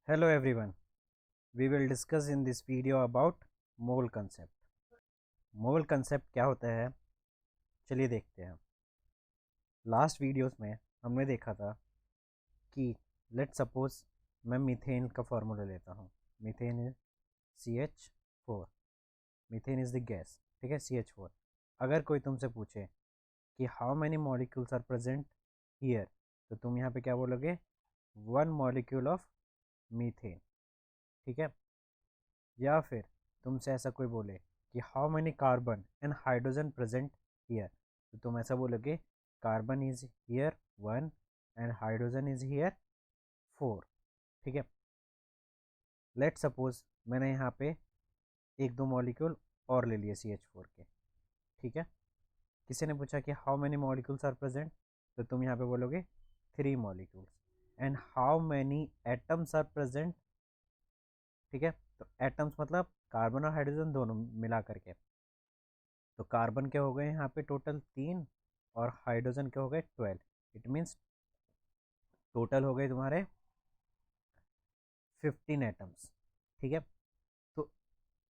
Hello everyone, we will discuss in this video about mole concept. Mole concept क्या होता है, चलिए देखते हैं। लास्ट वीडियोस में हमने देखा था कि लेट सपोज मैं मीथेन का फॉर्मूला लेता हूँ। Methane is CH4, methane is the gas, ठीक है, CH4। अगर कोई तुमसे पूछे कि how many molecules are present here, तो तुम यहाँ पे क्या बोलोगे? वन मॉलिक्यूल ऑफ मीथेन, ठीक है। या फिर तुमसे ऐसा कोई बोले कि how many carbon and hydrogen present here, तो तुम ऐसा बोलोगे carbon is here 1 and hydrogen is here 4, ठीक है। लेट सपोज मैंने यहाँ पे एक दो मॉलिक्यूल और ले लिए CH4 के, ठीक है। किसी ने पूछा कि how many molecules are present, तो तुम यहाँ पे बोलोगे 3 molecules. And how many atoms are present, ठीक है। तो एटम्स मतलब कार्बन और हाइड्रोजन दोनों मिला करके। तो कार्बन के हो गए यहाँ पे टोटल 3 और हाइड्रोजन के हो गए 12। इट मीन्स टोटल हो गए तुम्हारे 15 एटम्स, ठीक है। तो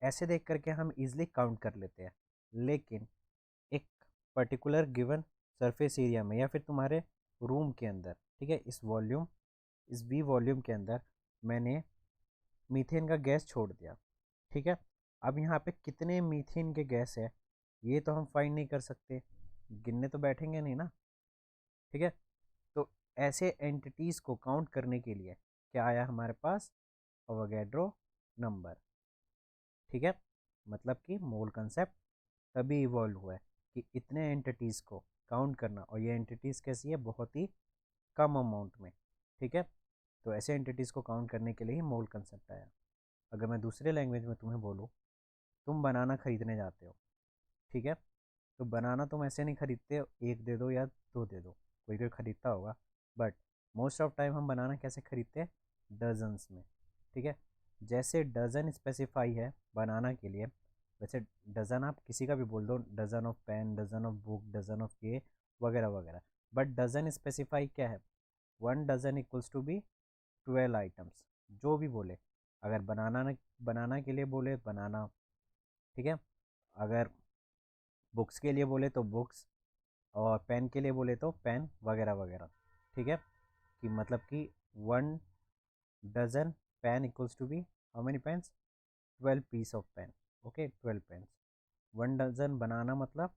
ऐसे देख करके हम इजिली काउंट कर लेते हैं। लेकिन एक पर्टिकुलर गिवन सरफेस एरिया में या फिर तुम्हारे रूम के अंदर, ठीक है, इस वी वॉल्यूम के अंदर मैंने मीथेन का गैस छोड़ दिया, ठीक है। अब यहाँ पे कितने मीथेन के गैस है ये तो हम फाइंड नहीं कर सकते, गिनने तो बैठेंगे नहीं ना, ठीक है। तो ऐसे एंटिटीज़ को काउंट करने के लिए क्या आया हमारे पास? अवोगैड्रो नंबर, ठीक है। मतलब कि मोल कंसेप्ट तभी इवॉल्व हुआ है कि इतने एंटिटीज़ को काउंट करना, और ये एंटिटीज़ कैसी है? बहुत ही कम अमाउंट में, ठीक है। तो ऐसे एंटिटीज़ को काउंट करने के लिए ही मोल कंसेप्ट आया। अगर मैं दूसरे लैंग्वेज में तुम्हें बोलूँ, तुम बनाना खरीदने जाते हो, ठीक है। तो बनाना तुम ऐसे नहीं खरीदते हो एक दे दो या दो दे दो, कोई कोई खरीदता होगा, बट मोस्ट ऑफ टाइम हम बनाना कैसे खरीदते हैं? डजन्स में, ठीक है। जैसे डज़न स्पेसिफाई है बनाना के लिए, वैसे डज़न आप किसी का भी बोल दो, dozen of pen, dozen of book, dozen of ये वगैरह वगैरह, बट डज़न स्पेसिफाई क्या है? 1 dozen equals to be 12 items, जो भी बोले। अगर बनाना के लिए बोले बनाना, ठीक है। अगर बुक्स के लिए बोले तो बुक्स, और पेन के लिए बोले तो पेन वगैरह वगैरह, ठीक है। कि मतलब कि 1 dozen pen equals to be how many pens? 12 piece of pen, okay, 12 pens. 1 dozen banana मतलब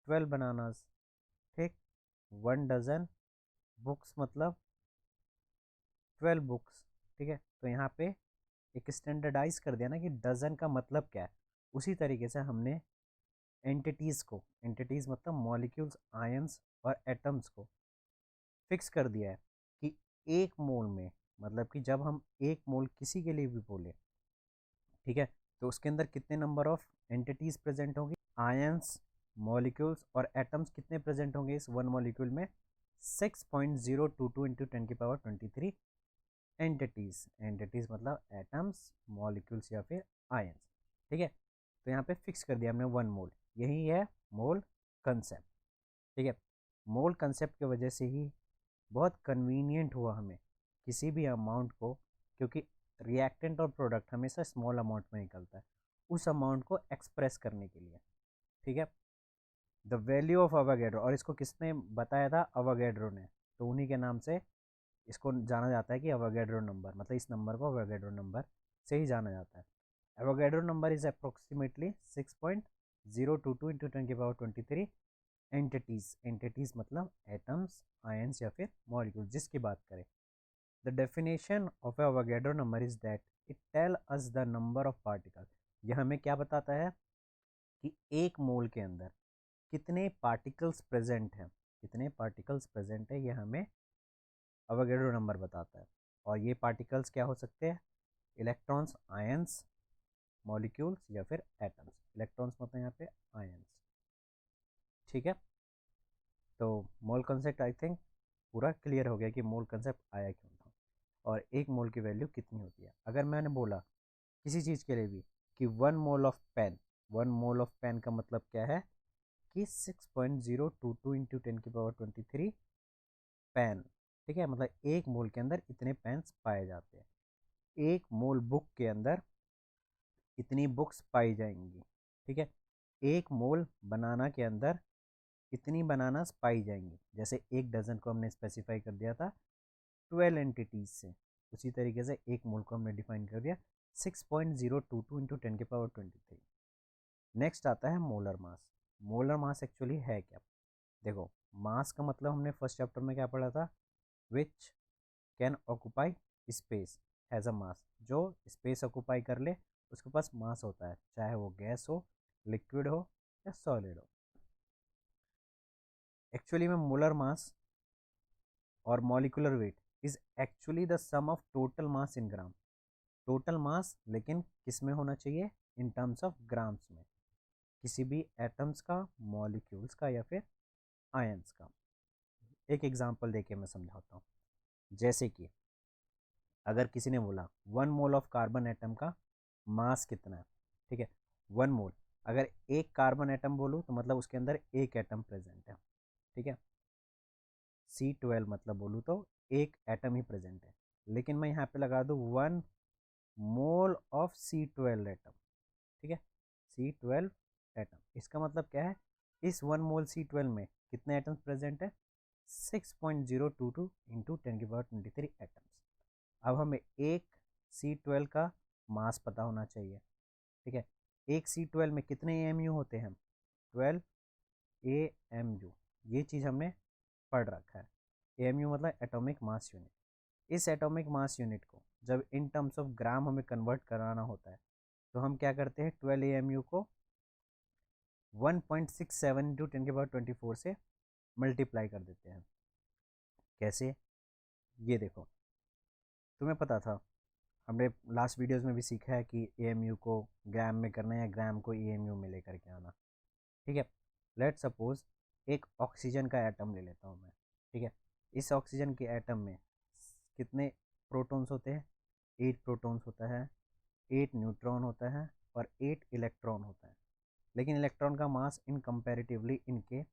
12 बनानास, ठीक। 1 डज़न बुक्स मतलब 12 बुक्स, ठीक है। तो यहाँ पे एक स्टैंडर्डाइज कर दिया ना कि डज़न का मतलब क्या है। उसी तरीके से हमने एंटिटीज़ मतलब मॉलिक्यूल्स, आयंस और एटम्स को फिक्स कर दिया है कि एक मोल में, मतलब कि जब हम एक मोल किसी के लिए भी बोले, ठीक है, तो उसके अंदर कितने नंबर ऑफ एंटिटीज प्रेजेंट होंगी? आयंस, मॉलिक्यूल्स और एटम्स कितने प्रेजेंट होंगे इस वन मॉलिक्यूल में? 6.022 इंटू 10⁻23 एंटिटीज। एंटिटीज मतलब एटम्स, मॉलिक्यूल्स या फिर आयंस, ठीक है। तो यहाँ पे फिक्स कर दिया हमने 1 मोल, यही है मोल कंसेप्ट, ठीक है। मोल कंसेप्ट की वजह से ही बहुत कन्वीनियंट हुआ हमें किसी भी अमाउंट को, क्योंकि रिएक्टेंट और प्रोडक्ट हमेशा स्मॉल अमाउंट में निकलता है, उस अमाउंट को एक्सप्रेस करने के लिए, ठीक है। द वैल्यू ऑफ अवोगैड्रो, और इसको किसने बताया था? अवोगैड्रो ने। तो उन्हीं के नाम से इसको जाना जाता है कि अवोगैड्रो नंबर, मतलब इस नंबर को अवोगैड्रो नंबर से ही जाना जाता है। Avogadro number is approximately 6.022 into 10⁻23 entities मतलब एटम्स, आयंस या फिर मॉलिक्यूल, जिसकी बात करें। The definition of Avogadro number is that it tell us the number of particle. यह हमें क्या बताता है कि एक मोल के अंदर कितने पार्टिकल्स प्रेजेंट हैं, कितने पार्टिकल्स प्रेजेंट है, यह हमें अवोगैड्रो नंबर बताता है। और ये पार्टिकल्स क्या हो सकते हैं? इलेक्ट्रॉन्स, आयंस, मॉलिक्यूल्स या फिर एटम्स। इलेक्ट्रॉन्स मतलब यहाँ पे आयंस, ठीक है। तो मोल कंसेप्ट आई थिंक पूरा क्लियर हो गया कि मोल कंसेप्ट आया क्यों था और एक मोल की वैल्यू कितनी होती है। अगर मैंने बोला किसी चीज़ के लिए भी कि 1 mole of pen, 1 mole of pen का मतलब क्या है कि 6.022 इंटू 10⁻23 पेन, ठीक है, मतलब 1 मोल के अंदर इतने पेन्स पाए जाते हैं, 1 मोल बुक के अंदर इतनी बुक्स पाई जाएंगी। ठीक है, 1 मोल बनाना के अंदर इतनी बनानास पाई जाएंगी। जैसे 1 डजन को हमने स्पेसिफाई कर दिया था 12 एंटिटीज से, उसी तरीके से 1 मोल को हमने डिफाइन कर दिया 6.022 इंटू 10⁻23। नेक्स्ट आता है मोलर मास। मोलर मास एक्चुअली है क्या? देखो, मास का मतलब हमने फर्स्ट चैप्टर में क्या पढ़ा था, which can occupy space has a mass, जो स्पेस ऑक्यूपाई कर ले उसके पास मास होता है, चाहे वो गैस हो, लिक्विड हो या सॉलिड हो। एक्चुअली में मोलर मास और molecular weight is actually the sum of total mass in gram. Total mass लेकिन किस में होना चाहिए, इन टर्म्स ऑफ ग्राम्स में, किसी भी एटम्स का, मॉलिक्यूल्स का या फिर आयंस का। एक एग्जांपल देके मैं समझाता हूँ। जैसे कि अगर किसी ने बोला 1 मोल ऑफ कार्बन एटम का मास कितना है, ठीक है, 1 मोल, अगर एक कार्बन एटम बोलूँ तो मतलब उसके अंदर एक एटम प्रेजेंट है। ठीक है, C12 मतलब बोलूँ तो एक एटम ही प्रेजेंट है, लेकिन मैं यहाँ पे लगा दूँ 1 मोल ऑफ C12 एटम। ठीक है, C12 एटम, इसका मतलब क्या है, इस 1 मोल C12 में कितने एटम्स प्रेजेंट है, 6.022 इंटू 10⁻23 एटम्स। अब हमें एक C12 का मास पता होना चाहिए। ठीक है, एक C12 में कितने AMU होते हैं, 12 AMU, ये चीज़ हमने पढ़ रखा है। AMU मतलब एटॉमिक मास यूनिट। इस एटॉमिक मास यूनिट को जब इन टर्म्स ऑफ ग्राम हमें कन्वर्ट कराना होता है तो हम क्या करते हैं, 12 AMU को 1.67 इंटू 10⁻24 से मल्टीप्लाई कर देते हैं। कैसे, ये देखो, तुम्हें पता था, हमने लास्ट वीडियोस में भी सीखा है कि AMU को ग्राम में करना है या ग्राम को AMU में लेकर के आना। ठीक है, लेट सपोज एक ऑक्सीजन का एटम ले लेता हूँ मैं। ठीक है, इस ऑक्सीजन के एटम में कितने प्रोटॉन्स होते हैं, 8 प्रोटॉन्स होता है, 8 न्यूट्रॉन होता है और 8 इलेक्ट्रॉन होता है। लेकिन इलेक्ट्रॉन का मास इन कंपैरेटिवली इनके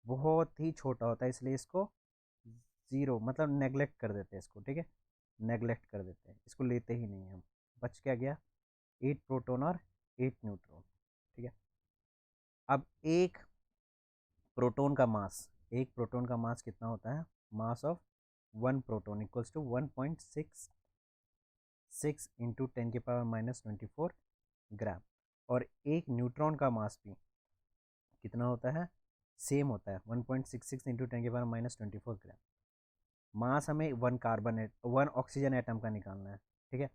बहुत ही छोटा होता है, इसलिए इसको ज़ीरो मतलब नेगलेक्ट कर देते हैं इसको। ठीक है, नेगलेक्ट कर देते हैं, इसको लेते ही नहीं हम। बच क्या गया, 8 प्रोटॉन और 8 न्यूट्रॉन। ठीक है, अब एक प्रोटॉन का मास कितना होता है, mass of 1 proton equals to 1.66 into 10⁻⁻24 gram. और एक न्यूट्रॉन का मास भी कितना होता है, सेम होता है, 1.66 इंटू 10⁻⁻24 ग्राम। मास हमें वन ऑक्सीजन एटम का निकालना है। ठीक है,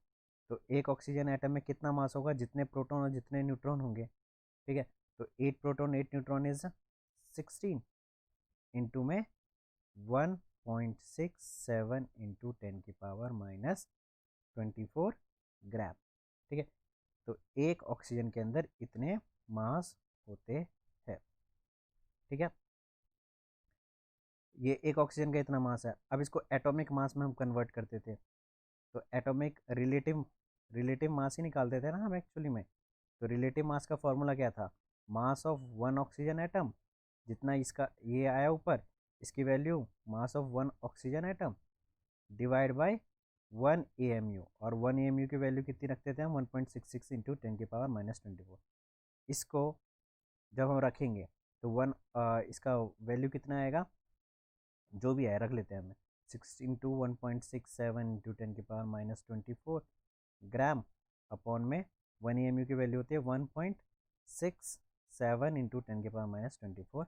तो एक ऑक्सीजन एटम में कितना मास होगा, जितने प्रोटॉन और जितने न्यूट्रॉन होंगे। ठीक है, तो 8 प्रोटॉन 8 न्यूट्रॉन इज 16 इंटू में 1.67 इंटू 10⁻⁻24 ग्राम। ठीक है, तो एक ऑक्सीजन के अंदर इतने मास होते हैं। ठीक है, ये एक ऑक्सीजन का इतना मास है। अब इसको एटॉमिक मास में हम कन्वर्ट करते थे तो एटॉमिक रिलेटिव रिलेटिव मास ही निकालते थे ना हम एक्चुअली में। तो रिलेटिव मास का फॉर्मूला क्या था, मास ऑफ 1 ऑक्सीजन एटम, जितना इसका ये आया ऊपर, इसकी value mass of 1 oxygen atom divide by 1 AMU, और 1 AMU की वैल्यू कितनी रखते थे हम, 1.66 इंटू 10⁻⁻24। इसको जब हम रखेंगे तो इसका वैल्यू कितना आएगा, जो भी है रख लेते हैं हमें, 6 इंटू 1.67 इंटू 10⁻⁻24 ग्राम अपॉन में 1 AMU की वैल्यू होती है 1.67 इंटू 10⁻⁻24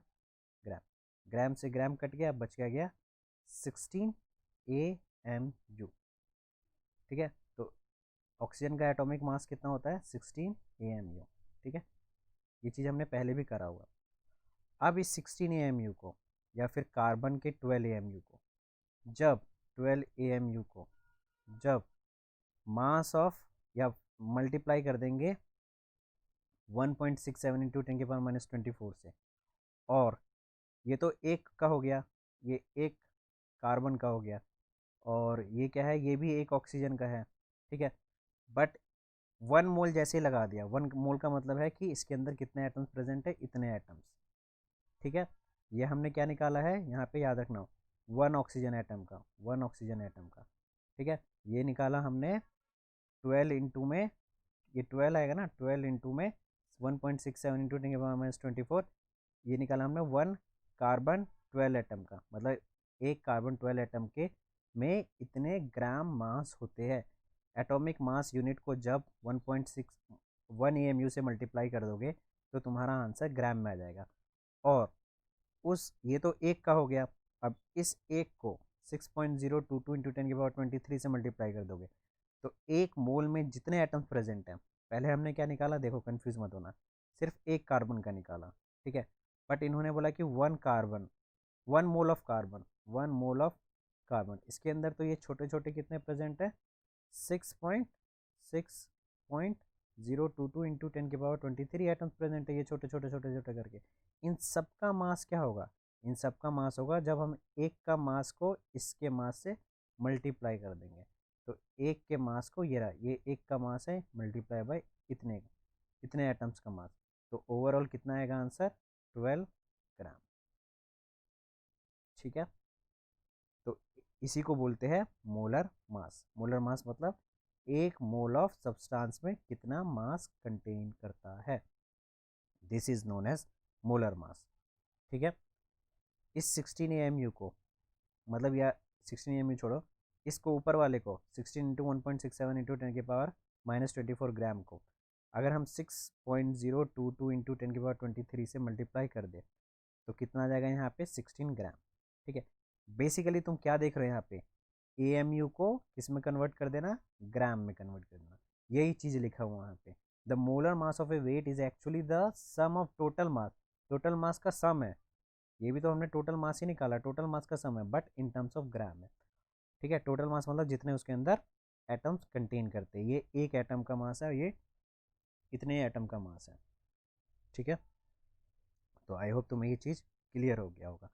ग्राम। ग्राम से ग्राम कट गया, बच गया 16 AMU। ठीक है, तो ऑक्सीजन का एटॉमिक मास कितना होता है, 16 AMU। ठीक है, ये चीज़ हमने पहले भी करा हुआ। अब इस 16 AMU को या फिर कार्बन के 12 AMU को जब 12 AMU को जब मास ऑफ या मल्टीप्लाई कर देंगे 1.67 इंटू 10⁻⁻24 से, और ये तो एक का हो गया, ये एक कार्बन का हो गया, और ये क्या है, ये भी एक ऑक्सीजन का है। ठीक है, बट 1 मोल जैसे लगा दिया, 1 मोल का मतलब है कि इसके अंदर कितने एटम्स प्रेजेंट है, इतने एटम्स। ठीक है, ये हमने क्या निकाला है, यहाँ पे याद रखना, वन ऑक्सीजन एटम का, वन ऑक्सीजन एटम का। ठीक है, ये निकाला हमने 12 इंटू में, ये 12 आएगा ना, 12 इंटू में 1.67 इंटू 10⁻24, ये निकाला हमने वन कार्बन 12 एटम का, मतलब एक कार्बन 12 एटम के में इतने ग्राम मास होते हैं। एटॉमिक मास यूनिट को जब 1.61 AMU से मल्टीप्लाई कर दोगे तो तुम्हारा आंसर ग्राम में आ जाएगा। और उस, ये तो एक का हो गया, अब इस एक को 6.022 इंटू 10⁻23 से मल्टीप्लाई कर दोगे तो एक मोल में जितने एटम्स प्रेजेंट हैं, पहले हमने क्या निकाला, देखो कंफ्यूज मत होना, सिर्फ एक कार्बन का निकाला। ठीक है, बट इन्होंने बोला कि one carbon, one mole of carbon, one mole of carbon, इसके अंदर तो ये छोटे छोटे कितने प्रेजेंट है, 6.022 इंटू 10⁻23 एटम्स प्रेजेंट है, ये छोटे छोटे छोटे छोटे करके। इन सब का मास क्या होगा, इन सब का मास होगा जब हम एक का मास को इसके मास से मल्टीप्लाई कर देंगे। तो एक के मास को, ये रहा, ये एक का मास है मल्टीप्लाई बाय इतने, इतने एटम्स का मास, तो ओवरऑल कितना आएगा आंसर, 12 ग्राम। ठीक है, तो इसी को बोलते हैं मोलर मास। मोलर मास मतलब एक मोल ऑफ सब्सटेंस में कितना मास कंटेन करता है, this is known as molar mass. ठीक है, इस 16 AMU को, मतलब या 16 AMU छोड़ो, इसको ऊपर वाले को 16 इंटू 1.67 इंटू 10⁻24 ग्राम को अगर हम 6.022 इंटू 10⁻23 से मल्टीप्लाई कर दे तो कितना आ जाएगा यहाँ पे, 16 ग्राम। ठीक है, बेसिकली तुम क्या देख रहे हो यहाँ पे, AMU को किस में कन्वर्ट कर देना, ग्राम में कन्वर्ट कर देना, यही चीज लिखा हुआ यहाँ पे। The molar mass of a weight is actually the sum of total mass, total mass का सम है, ये भी तो हमने टोटल मास ही निकाला, टोटल मास का सम है but in terms of gram है। ठीक है, टोटल मास मतलब जितने उसके अंदर एटम्स कंटेन करते हैं, ये एक एटम का मास है और ये इतने एटम का मास है। ठीक है, तो आई होप तुम्हें ये चीज़ क्लियर हो गया होगा।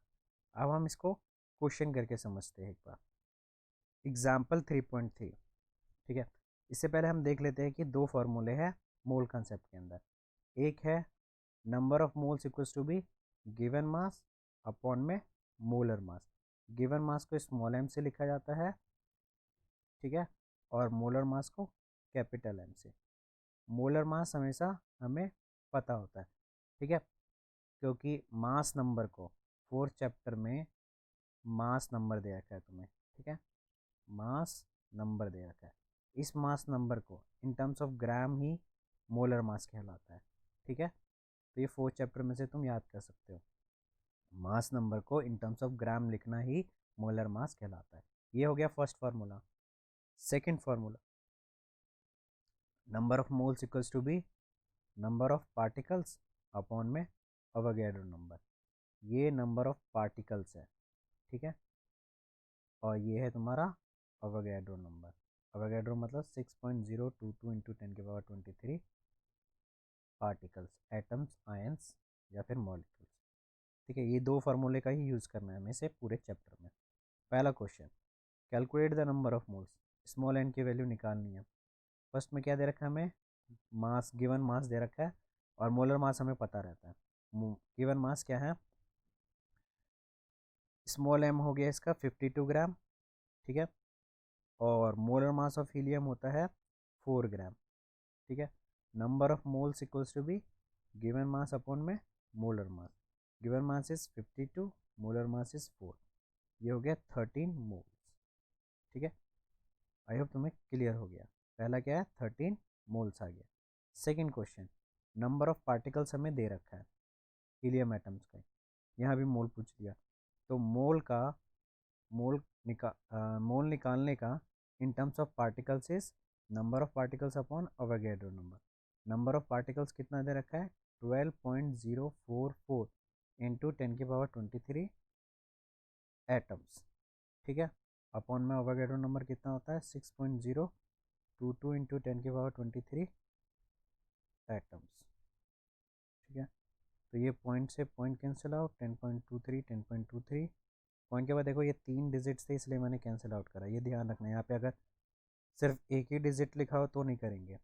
अब हम इसको क्वेश्चन करके समझते हैं एक बार, एग्जाम्पल 3.3। ठीक है, इससे पहले हम देख लेते हैं कि दो फॉर्मूले हैं मोल कंसेप्ट के अंदर। एक है number of moles equals to be given mass upon में मोलर मास। गिवन मास को स्मॉल m से लिखा जाता है, ठीक है, और मोलर मास को कैपिटल M से। मोलर मास हमेशा हमें पता होता है, ठीक है, क्योंकि मास नंबर को 4th चैप्टर में मास नंबर दे रखा है तुम्हें। ठीक है, मास नंबर दे रखा है, इस मास नंबर को in terms of gram he molar mass कहलाता है। ठीक है, तो ये 4th चैप्टर में से तुम याद कर सकते हो, मास नंबर को इन टर्म्स ऑफ ग्राम लिखना ही मोलर मास कहलाता है। ये हो गया first formula. Second formula, number of moles equals to be number of particles upon में अवोगाड्रो नंबर। ये नंबर ऑफ पार्टिकल्स है, ठीक है, और ये है तुम्हारा अवोगाड्रो नंबर। अवोगाड्रो मतलब 6.022 इंटू 10⁻23 पार्टिकल्स, एटम्स, आयंस या फिर मॉलिक्यूल्स। ठीक है, ये दो फार्मूले का ही यूज़ करना है हमें से पूरे चैप्टर में। पहला question, calculate the number of moles, small n की वैल्यू निकालनी है। फर्स्ट में क्या दे रखा है हमें, मास, गिवन मास दे रखा है, और मोलर मास हमें पता रहता है। गिवन मास क्या है, स्मॉल एम हो गया इसका 52 ग्राम, ठीक है, और मोलर मास ऑफ हीलियम होता है 4 ग्राम। ठीक है, number of moles equals to be given mass upon में molar mass. Given mass is 52, molar mass is 4, ये हो गया 13 मोल्स। ठीक है, आई होप तुम्हें क्लियर हो गया। पहला क्या है, 13 मोल्स आ गया। Second question, number of particles हमें दे रखा है हीलियम एटम्स का, यहाँ भी मोल पूछ दिया, तो मोल का मोल निकालने का in terms of particles is number of particles upon Avogadro number. Number of particles कितना दे रखा है, 12.044 इंटू 10⁻23 एटम्स। ठीक है, अपॉन में अवोगाड्रो नंबर कितना होता है, 6.022 इंटू 10⁻23 एटम्स। ठीक है, तो ये पॉइंट से पॉइंट कैंसिल आउट, 10.23 10.23, पॉइंट के बाद देखो ये 3 डिजिट्स थे इसलिए मैंने कैंसिल आउट करा, ये ध्यान रखना है। यहाँ पे अगर सिर्फ एक ही डिजिट लिखा हो तो नहीं करेंगे।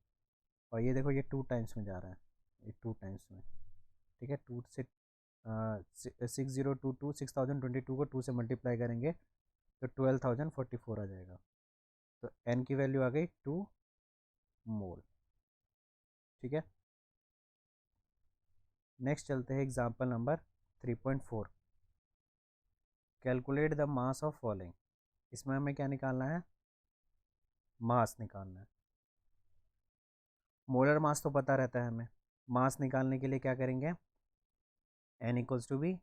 और ये देखो ये 2 टाइम्स में जा रहा है, ये 2 टाइम्स में, ठीक है, 2 से 6022 को 2 से मल्टीप्लाई करेंगे तो 12,044 आ जाएगा। तो एन की वैल्यू आ गई 2 मोल। ठीक है, नेक्स्ट चलते हैं example number 3.4। Calculate the mass of following. इसमें हमें क्या निकालना है? मास निकालना है। मोलर मास तो पता रहता है हमें। मास निकालने के लिए क्या करेंगे? N equals to be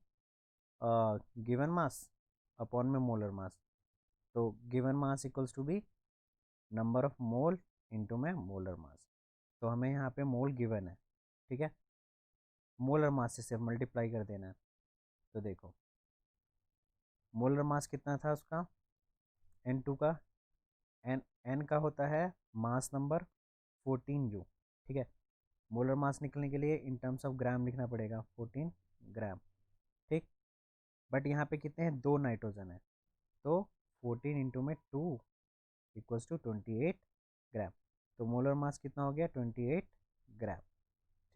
given mass upon में मोलर मास। तो given mass equals to be number of mole into में मोलर मास। तो हमें यहाँ पे मोल गिवन है, ठीक है, मोलर मास से सिर्फ मल्टीप्लाई कर देना है। तो देखो मोलर मास कितना था उसका, N2 का, एन का होता है मास नंबर 14U। ठीक है, मोलर मास निकलने के लिए इन टर्म्स ऑफ ग्राम लिखना पड़ेगा 14 ग्राम। ठीक, बट यहाँ पे कितने हैं? 2 नाइट्रोजन है, तो 14 इंटू में 2 इक्वल्स टू 28 ग्राम। तो मोलर मास कितना हो गया? 28 ग्राम।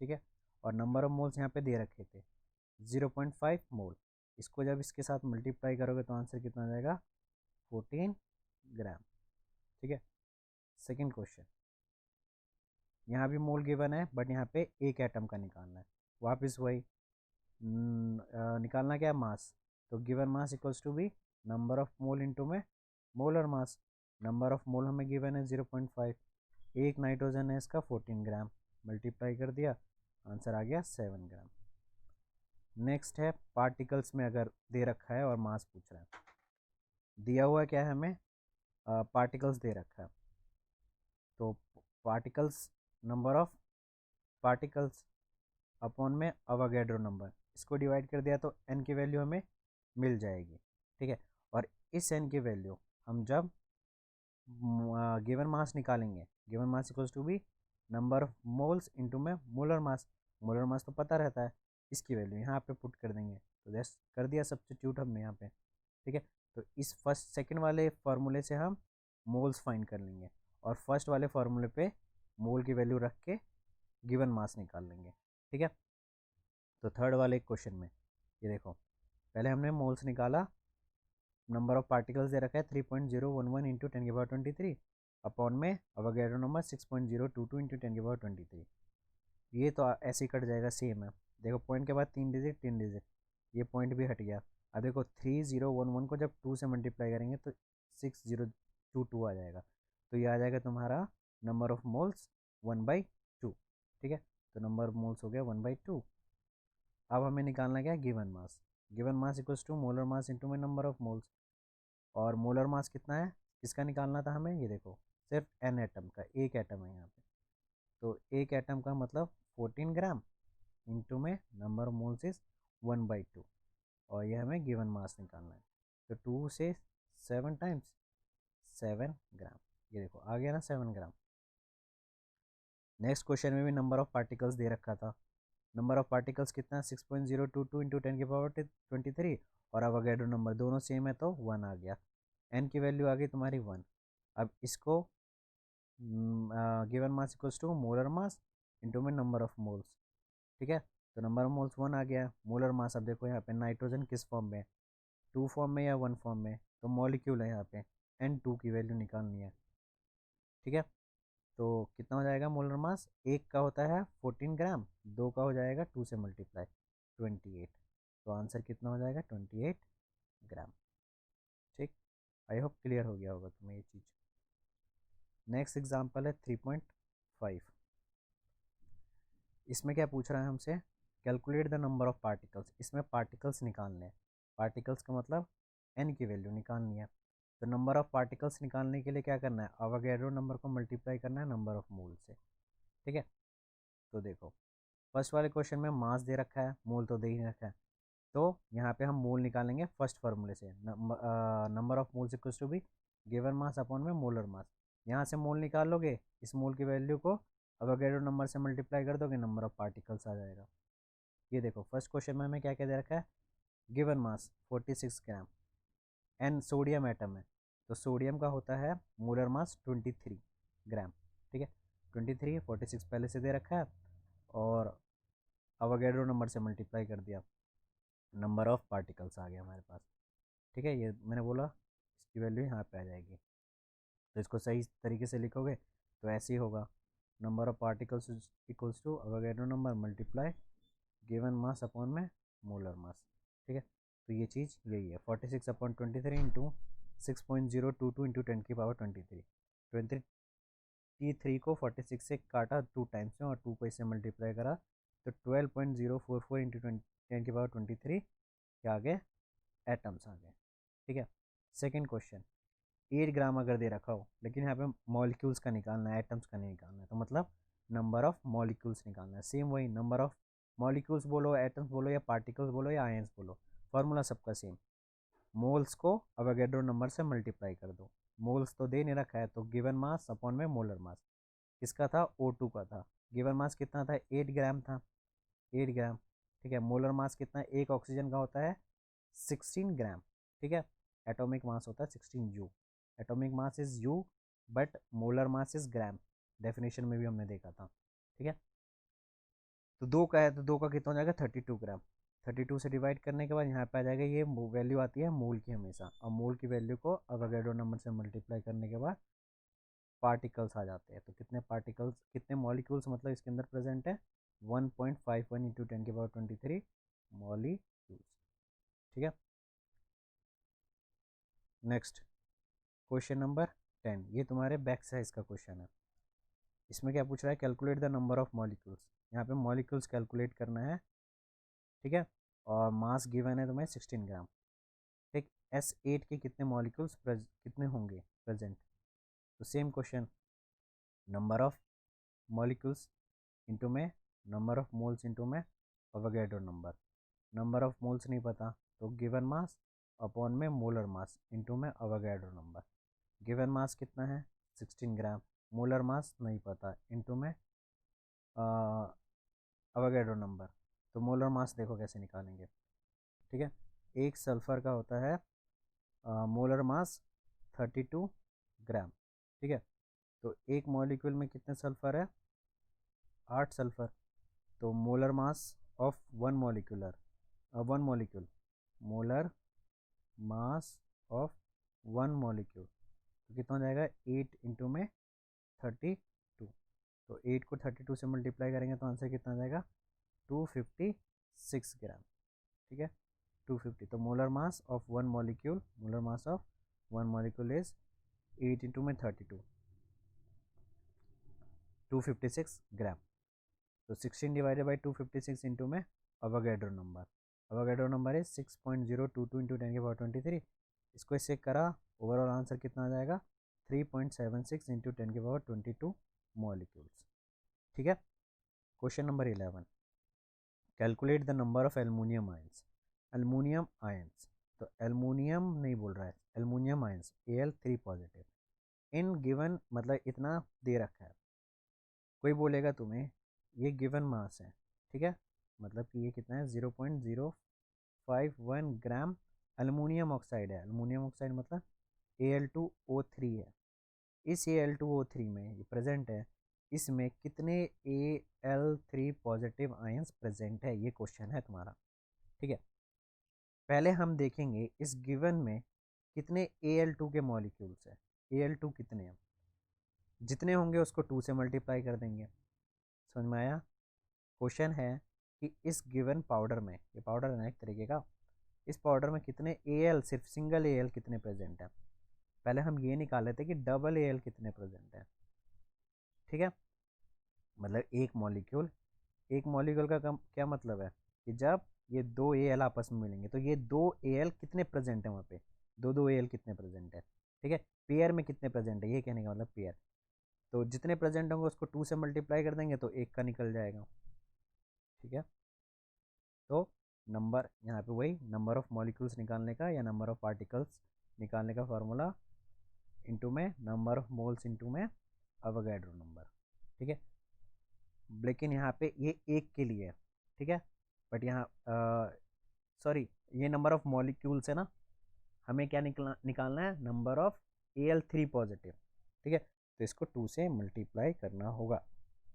ठीक है, और नंबर ऑफ मोल्स यहाँ पे दे रखे थे 0.5 मोल। इसको जब इसके साथ मल्टीप्लाई करोगे तो आंसर कितना आ जाएगा? 14 ग्राम। ठीक है, सेकेंड क्वेश्चन। यहाँ भी मोल गिवन है बट यहाँ पे एक एटम का निकालना है। वापस वही निकालना क्या है? मास। तो given mass equals to be number of mole into में molar mass. Number of mole हमें गिवन है 0.5, एक नाइट्रोजन है इसका 14 ग्राम, मल्टीप्लाई कर दिया, आंसर आ गया 7 ग्राम। नेक्स्ट है पार्टिकल्स में अगर दे रखा है और मास पूछ रहा है। दिया हुआ क्या है हमें? पार्टिकल्स दे रखा है, तो particles number of particles upon में अवोगैड्रो नंबर, इसको डिवाइड कर दिया तो एन की वैल्यू हमें मिल जाएगी। ठीक है, और इस एन की वैल्यू हम जब गिवन मास निकालेंगे, given mass equals to be number of moles into में मोलर मास। मोलर मास तो पता रहता है, इसकी वैल्यू यहाँ पे पुट कर देंगे, तो जस्ट कर दिया सब्स्टिट्यूट हमने यहाँ पे। ठीक है, तो इस फर्स्ट सेकंड वाले फार्मूले से हम मोल्स फाइंड कर लेंगे और फर्स्ट वाले फार्मूले पे मोल की वैल्यू रख के गिवन मास निकाल लेंगे। ठीक है, तो थर्ड वाले क्वेश्चन में ये देखो, पहले हमने मोल्स निकाला, नंबर ऑफ पार्टिकल्स दे रखा है 3.011 इंटू 10⁻23 अपॉन में अवोगैड्रो नंबर 6.022 इंटू 10⁻23। ये तो ऐसे ही कट जाएगा, सेम है। देखो पॉइंट के बाद 3 डिजिट 3 डिजिट, ये पॉइंट भी हट गया। अब देखो 3011 को जब 2 से मल्टीप्लाई करेंगे तो 6022 आ जाएगा। तो ये आ जाएगा तुम्हारा नंबर ऑफ मोल्स 1/2। ठीक है, तो नंबर ऑफ मोल्स हो गया 1/2। अब हमें निकालना क्या है? Given mass. Given mass equals to molar mass into में नंबर ऑफ मोल्स। और मोलर मास कितना है, किसका निकालना था हमें? ये देखो सिर्फ एन एटम का, एक एटम है यहाँ पे, तो एक एटम का मतलब 14 ग्राम इंटू में नंबर ऑफ मोल्स इज 1/2, और ये हमें गिवन मास निकालना है। तो 2 से 7 टाइम्स 7 ग्राम, ये देखो आ गया ना 7 ग्राम। नेक्स्ट क्वेश्चन में भी नंबर ऑफ पार्टिकल्स दे रखा था। नंबर ऑफ पार्टिकल्स कितना है? 6.022 इंटू 10⁻23, और अवोगैड्रो नंबर दोनों सेम है तो 1 आ गया। एन की वैल्यू आ गई तुम्हारी 1। अब इसको given mass equals to molar mass into में नंबर ऑफ मोल्स। ठीक है, तो नंबर ऑफ मोल्स 1 आ गया। मोलर मास, अब देखो यहाँ पे नाइट्रोजन किस फॉर्म में है, 2 फॉर्म में या 1 फॉर्म में, तो मॉलिक्यूल है यहाँ पे, N2 की वैल्यू निकालनी है। ठीक है, तो कितना हो जाएगा मोलर मास? एक का होता है 14 ग्राम, दो का हो जाएगा 2 से मल्टीप्लाई 28, तो आंसर कितना हो जाएगा? 28 ग्राम। ठीक, आई होप क्लियर हो गया होगा तुम्हें ये चीज़। नेक्स्ट एग्जांपल है 3.5। इसमें क्या पूछ रहा है हमसे? Calculate the number of particles. इसमें पार्टिकल्स निकालने हैं, पार्टिकल्स का मतलब एन की वैल्यू निकालनी है। तो नंबर ऑफ पार्टिकल्स निकालने के लिए क्या करना है? अवोगैड्रो नंबर को मल्टीप्लाई करना है नंबर ऑफ मोल से। ठीक है, तो देखो फर्स्ट वाले क्वेश्चन में मास दे रखा है, मोल तो दे ही रखा है, तो यहाँ पे हम मोल निकालेंगे फर्स्ट फार्मूले से, number of moles equals to be given mass upon में मोलर मास। यहाँ से मोल निकाल लोगे, इस मोल की वैल्यू को अवोगैड्रो नंबर से मल्टीप्लाई कर दोगे, नंबर ऑफ पार्टिकल्स आ जाएगा। ये देखो फर्स्ट क्वेश्चन में हमें क्या क्या दे रखा है? गिवन मास 46 ग्राम, एन सोडियम एटम है, तो सोडियम का होता है मोलर मास 23 ग्राम। ठीक है, 23 46 पहले से दे रखा है और अवोगैड्रो नंबर से मल्टीप्लाई कर दिया, नंबर ऑफ पार्टिकल्स आ गया हमारे पास। ठीक है, ये मैंने बोला इसकी वैल्यू यहाँ पे आ जाएगी। तो इसको सही तरीके से लिखोगे तो ऐसे ही होगा, number of particles equals to Avogadro number multiply given mass upon में मोलर मास। ठीक है, तो ये चीज़ यही है, 46/23 इंटू 6.022 इंटू 10⁻23। 23 को 46 से काटा 2 टाइम्स में और 2 को इससे मल्टीप्लाई करा तो 12.044 इंटू 10⁻23 क्या आ गए, एटम्स आ गए। ठीक है, सेकेंड क्वेश्चन, 8 ग्राम अगर दे रखा हो लेकिन यहाँ पे मॉलिक्यूल्स का निकालना है, एटम्स का नहीं निकालना है, तो मतलब नंबर ऑफ मॉलिक्यूल्स निकालना है। सेम वही, नंबर ऑफ मॉलिक्यूल्स बोलो, एटम्स बोलो या पार्टिकल्स बोलो या आयंस बोलो, फॉर्मूला सबका सेम। मोल्स को अवोगाड्रो नंबर से मल्टीप्लाई कर दो, मोल्स तो दे नहीं रखा है तो गिवन मास अपॉन में मोलर मास। किसका था, O2 का था। गिवन मास कितना था, 8 ग्राम था, 8 ग्राम। ठीक है, मोलर मास कितना है, एक ऑक्सीजन का होता है 16 ग्राम। ठीक है, एटॉमिक मास होता है 16 जू। Atomic mass is you but molar mass is gram, definition में भी हमने देखा था। ठीक है, तो 2 का है तो 2 का कितना हो जाएगा, 32 ग्राम। 32 से डिवाइड करने के बाद यहाँ पे आ जाएगा, ये वैल्यू आती है मोल की हमेशा, और मोल की वैल्यू को अवोगाड्रो नंबर से मल्टीप्लाई करने के बाद पार्टिकल्स आ जाते हैं। तो कितने पार्टिकल्स, कितने मॉलिक्यूल्स मतलब इसके अंदर प्रेजेंट है, 1.51 इंटू 10⁻23 मॉलिक्यूल्स। ठीक है, नेक्स्ट क्वेश्चन नंबर 10, ये तुम्हारे बैक साइज का क्वेश्चन है। इसमें क्या पूछ रहा है, calculate the number of molecules. यहाँ पे मॉलिक्यूल्स कैलकुलेट करना है। ठीक है, और मास गिवन है तुम्हें 16 ग्राम। ठीक, S8 के कितने मॉलिक्यूल्स कितने होंगे प्रेजेंट। तो same question, number of molecules into में नंबर ऑफ मोल्स इंटू में Avogadro number. Number of moles नहीं पता तो गिवन मास अपॉन में मोलर मास इंटू में अवोगाड्रो नंबर। गिवन मास कितना है 16 ग्राम, मोलर मास नहीं पता इंटू में अवोगाड्रो नंबर। तो मोलर मास देखो कैसे निकालेंगे। ठीक है, एक सल्फर का होता है मोलर मास 32 ग्राम। ठीक है, तो एक मॉलिक्यूल में कितने सल्फर है, 8 सल्फर। तो molar mass of one molecule, molar mass of one molecule तो कितना हो जाएगा, 8 इंटू में 32। तो 8 को 32 से मल्टीप्लाई करेंगे तो आंसर कितना आ जाएगा, 256 ग्राम। ठीक है, 250। तो molar mass of one molecule, molar mass of one molecule is 8 into में 32, 256 ग्राम। तो 16 डिवाइडेड बाई 256 इंटू में अवोगाड्रो नंबर, अवोगाड्रो नंबर है 6.022 इंटू 10⁻23। इसको इससे करा, ओवरऑल आंसर कितना आ जाएगा, 3.76 इंटू 10⁻22 मॉलिक्यूल्स। ठीक है, question number 11, calculate the number of aluminium ions. Aluminium ions, तो एल्युमिनियम नहीं बोल रहा है, aluminium ions Al3 positive in given, मतलब इतना दे रखा है। कोई बोलेगा तुम्हें ये गिवन मास है, ठीक है, मतलब कि ये कितना है 0.051 ग्राम एल्युमिनियम ऑक्साइड है। एल्युमिनियम ऑक्साइड मतलब Al2O3 है। इस Al2O3 में ये प्रेजेंट है, इसमें कितने Al3 पॉजिटिव आयंस प्रेजेंट है, ये क्वेश्चन है तुम्हारा। ठीक है, पहले हम देखेंगे इस गिवन में कितने Al2 के मॉलिक्यूल्स है। Al2 कितने हैं, जितने होंगे उसको 2 से मल्टीप्लाई कर देंगे। समझ में आया। क्वेश्चन है कि इस गिवन पाउडर में, ये पाउडर है ना एक तरीके का, इस पाउडर में कितने Al, सिर्फ सिंगल Al कितने प्रेजेंट है। पहले हम ये निकाल लेते कि डबल Al कितने प्रेजेंट है। ठीक है, मतलब एक मॉलिक्यूल का क्या मतलब है कि जब ये दो Al आपस में मिलेंगे तो ये दो Al कितने प्रेजेंट है वहाँ पे, दो दो Al कितने प्रेजेंट है। ठीक है, पेयर में कितने प्रेजेंट है, ये कहने का मतलब पेयर। तो जितने प्रेजेंट होंगे उसको 2 से मल्टीप्लाई कर देंगे तो एक का निकल जाएगा। ठीक है, तो नंबर यहाँ पे वही नंबर ऑफ मॉलिक्यूल्स निकालने का या नंबर ऑफ पार्टिकल्स निकालने का फार्मूला इंटू में नंबर ऑफ मोल्स इंटू में अवोगाड्रो नंबर। ठीक है, लेकिन यहाँ पे ये एक के लिए है। ठीक है, बट यहाँ सॉरी, ये नंबर ऑफ मॉलिक्यूल्स है ना, हमें क्या निकालना है, नंबर ऑफ Al3 पॉजिटिव। ठीक है, तो इसको 2 से मल्टीप्लाई करना होगा।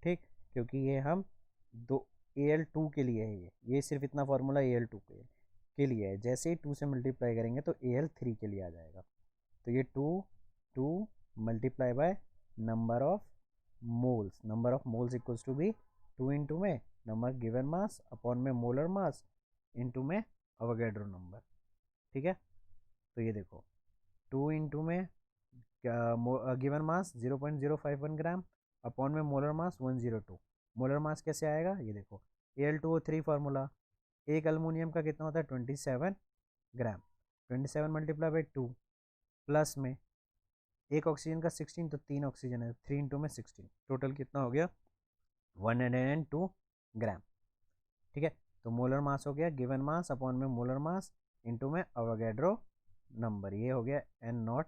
ठीक, क्योंकि ये हम दो Al2 के लिए है, ये सिर्फ इतना फार्मूला Al2 के लिए। के लिए है, जैसे ही 2 से मल्टीप्लाई करेंगे तो Al 3 के लिए आ जाएगा। तो ये 2 multiply by number of moles equals to be 2 into में नंबर गिवन मास अपॉन में मोलर मास इंटू में अवोगाड्रो नंबर। ठीक है, तो ये देखो 2 इंटू में गिवन मास 0.051 ग्राम अपॉन में मोलर मास 102। मोलर मास कैसे आएगा, ये देखो Al2O3 फार्मूला, एक अल्मोनियम का कितना होता है 27 ग्राम, 27 मल्टीप्लाई बाई 2 प्लस में एक ऑक्सीजन का 16, तो 3 ऑक्सीजन है 3 इंटू में 16, टोटल कितना हो गया 102 ग्राम। ठीक है, तो मोलर मास हो गया गिवन मास अपॉन में मोलर मास इंटू में अवोगाड्रो नंबर, ये हो गया N0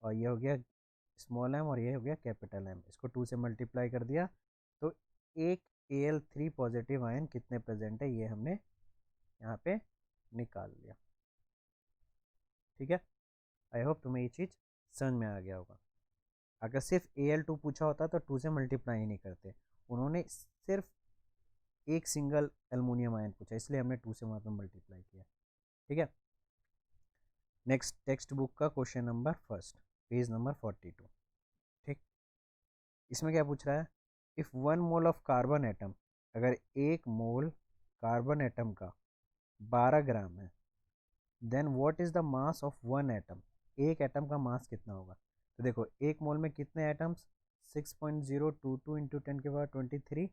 और ये हो गया स्मॉल m और ये हो गया कैपिटल M। इसको 2 से मल्टीप्लाई कर दिया तो एक Al3 पॉजिटिव आयन कितने प्रेजेंट है ये हमने यहाँ पे निकाल लिया। ठीक है, आई होप तुम्हें ये चीज़ समझ में आ गया होगा। अगर सिर्फ Al2 पूछा होता तो 2 से मल्टीप्लाई ही नहीं करते, उन्होंने सिर्फ एक सिंगल एल्युमिनियम आयन पूछा इसलिए हमने 2 से वहाँ पर मल्टीप्लाई किया। ठीक है, नेक्स्ट टेक्स्ट बुक का question number first, page number 42। ठीक, इसमें क्या पूछ रहा है, if 1 mole of carbon atom, अगर 1 मोल कार्बन एटम का 12 ग्राम है, then what is the mass of 1 atom, एक एटम का मास कितना होगा। तो देखो एक मोल में कितने atoms 6.022 into 10⁻23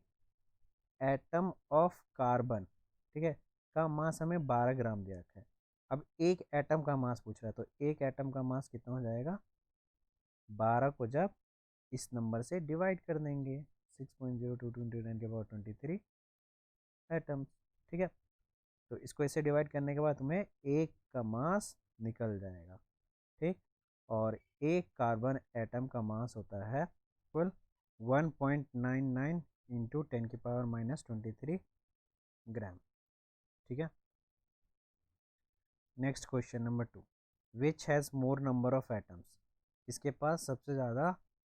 atom of carbon, ठीक है, का मास हमें 12 ग्राम दिया रखा है। अब एक एटम का मास पूछ रहा है तो एक एटम का मास कितना हो जाएगा, 12 को जब इस नंबर से डिवाइड कर देंगे 6.022 इंटू 10⁻23 एटम्स। ठीक है, तो इसको ऐसे डिवाइड करने के बाद तुम्हें एक का मास निकल जाएगा। ठीक, और एक कार्बन एटम का मास होता है कुल 1.99 इंटू 10⁻⁻23 ग्राम। ठीक है, next question number 2, which has more number of atoms, इसके पास सबसे ज़्यादा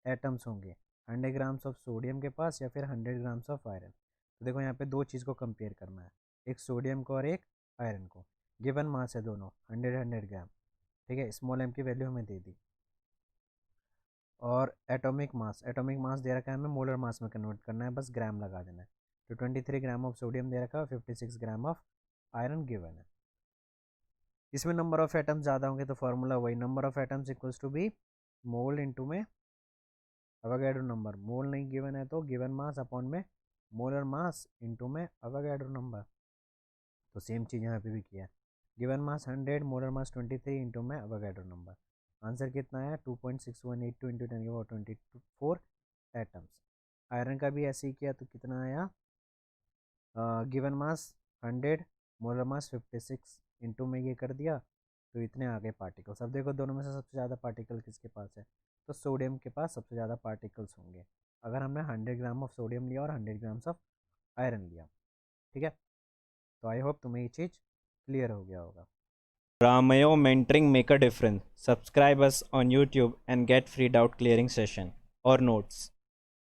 एटम्स होंगे, 100 ग्राम्स ऑफ सोडियम के पास या फिर 100 ग्राम्स ऑफ आयरन। तो देखो यहाँ पे दो चीज़ को कंपेयर करना है, एक सोडियम को और एक आयरन को, गिवन मास है दोनों 100 ग्राम। ठीक है, स्मॉल m की वैल्यू हमें दे दी, और एटॉमिक मास दे रखा है हमें मोलर मास में कन्वर्ट करना है, बस ग्राम लगा देना है। तो 23 ग्राम ऑफ सोडियम दे रखा है, 56 ग्राम ऑफ आयरन गिवन है। इसमें नंबर ऑफ एटम्स ज़्यादा होंगे तो फॉर्मूला वही, number of atoms equals to be mole into में अवोगाड्रो नंबर, मोल नहीं गिवन है तो गिवन मास अपॉन में मोलर मास इंटू में अवोगाड्रो नंबर। तो सेम चीज़ यहाँ पे भी किया है, given mass 100 molar mass 23 into में अवोगाड्रो नंबर। आंसर कितना है 2.6182 इंटू 10⁻24 एटम्स। आयरन का भी ऐसे ही किया तो कितना आया, गिवन मास 100 मोलर मास 56 इंटू में ये कर दिया तो इतने आ गए पार्टिकल्स। अब देखो दोनों में से सबसे ज़्यादा पार्टिकल किसके पास है, तो सोडियम के पास सबसे ज़्यादा पार्टिकल्स होंगे अगर हमने 100 ग्राम ऑफ सोडियम लिया और 100 ग्राम्स ऑफ आयरन लिया। ठीक है, तो आई होप तुम्हें ये चीज़ क्लियर हो गया होगा। Ramayo Mentoring Make a Difference. Subscribe us on YouTube and get free doubt clearing session or notes.